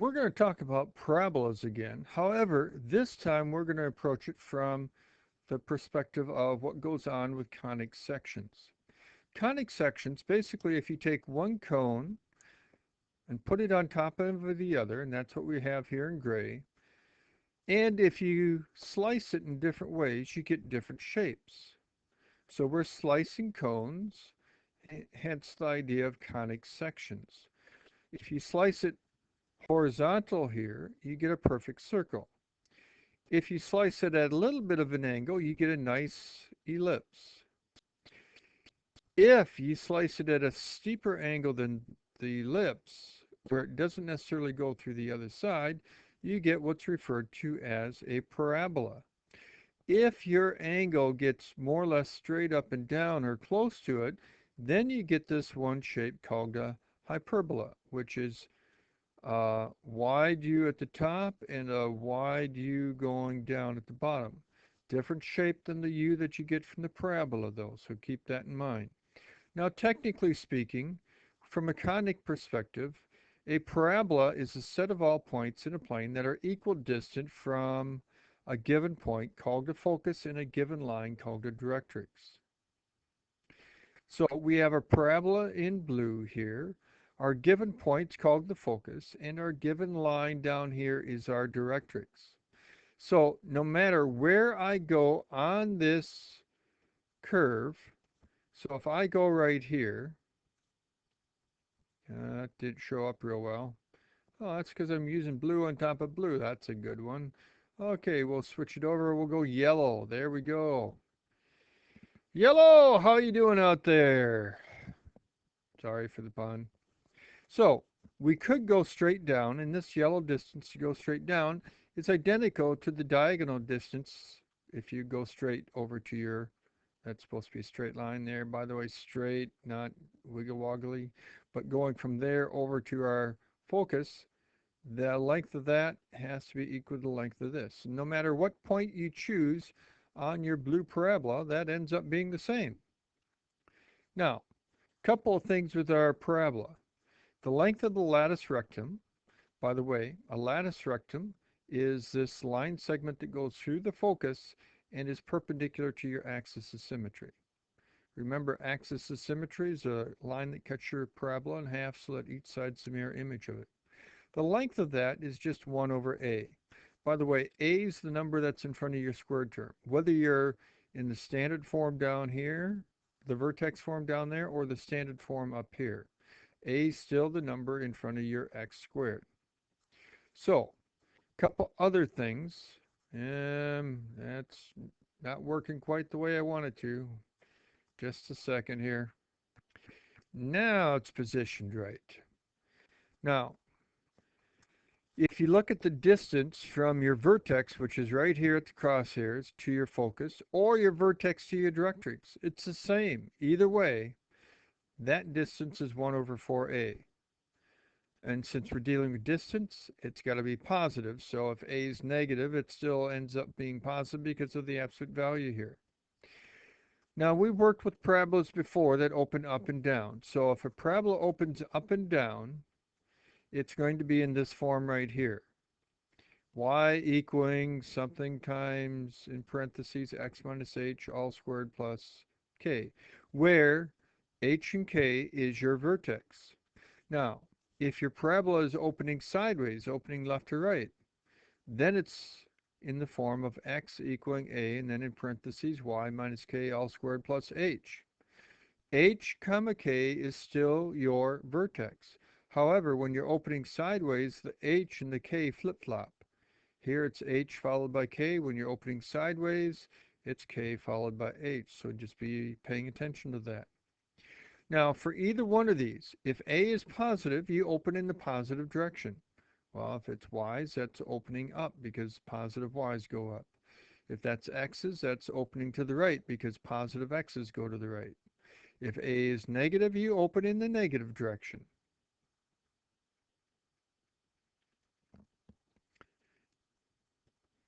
We're going to talk about parabolas again. However, this time we're going to approach it from the perspective of what goes on with conic sections. Conic sections, basically, if you take one cone and put it on top of the other, and that's what we have here in gray, and if you slice it in different ways, you get different shapes. So we're slicing cones, hence the idea of conic sections. If you slice it horizontal here, you get a perfect circle. If you slice it at a little bit of an angle, you get a nice ellipse. If you slice it at a steeper angle than the ellipse, where it doesn't necessarily go through the other side, you get what's referred to as a parabola. If your angle gets more or less straight up and down or close to it, then you get this one shape called a hyperbola, which is wide U at the top and a wide U going down at the bottom. Different shape than the U that you get from the parabola, though, so keep that in mind. Now, technically speaking, from a conic perspective, a parabola is a set of all points in a plane that are equal distant from a given point called a focus and a given line called a directrix. So we have a parabola in blue here. Our given point's called the focus, and our given line down here is our directrix. So no matter where I go on this curve, so if I go right here, that didn't show up real well. Oh, that's because I'm using blue on top of blue. That's a good one. Okay, we'll switch it over. We'll go yellow. There we go. Yellow, how you doing out there? Sorry for the pun. So we could go straight down, and this yellow distance to go straight down is identical to the diagonal distance if you go straight over to your, that's supposed to be a straight line there, by the way, straight, not wiggle woggly, but going from there over to our focus, the length of that has to be equal to the length of this. No matter what point you choose on your blue parabola, that ends up being the same. Now, a couple of things with our parabola. The length of the lattice rectum, by the way, a lattice rectum is this line segment that goes through the focus and is perpendicular to your axis of symmetry. Remember, axis of symmetry is a line that cuts your parabola in half so that each side's the mirror image of it. The length of that is just 1 over a. By the way, a is the number that's in front of your squared term. Whether you're in the standard form down here, the vertex form down there, or the standard form up here, a is still the number in front of your x squared. So, a couple other things. That's not working quite the way I want it to. Just a second here. Now it's positioned right. Now, if you look at the distance from your vertex, which is right here at the crosshairs, to your focus, or your vertex to your directrix, it's the same. Either way, that distance is 1 over 4a. And since we're dealing with distance, it's got to be positive. So if a is negative, it still ends up being positive because of the absolute value here. Now, we've worked with parabolas before that open up and down. So if a parabola opens up and down, it's going to be in this form right here. Y equaling something times, in parentheses, x minus h all squared plus k, where h and k is your vertex. Now, if your parabola is opening sideways, opening left to right, then it's in the form of x equaling a, and then in parentheses, y minus k all squared plus h. H comma k is still your vertex. However, when you're opening sideways, the h and the k flip-flop. Here it's h followed by k. When you're opening sideways, it's k followed by h. So just be paying attention to that. Now, for either one of these, if a is positive, you open in the positive direction. Well, if it's y's, that's opening up because positive y's go up. If that's x's, that's opening to the right because positive x's go to the right. If a is negative, you open in the negative direction.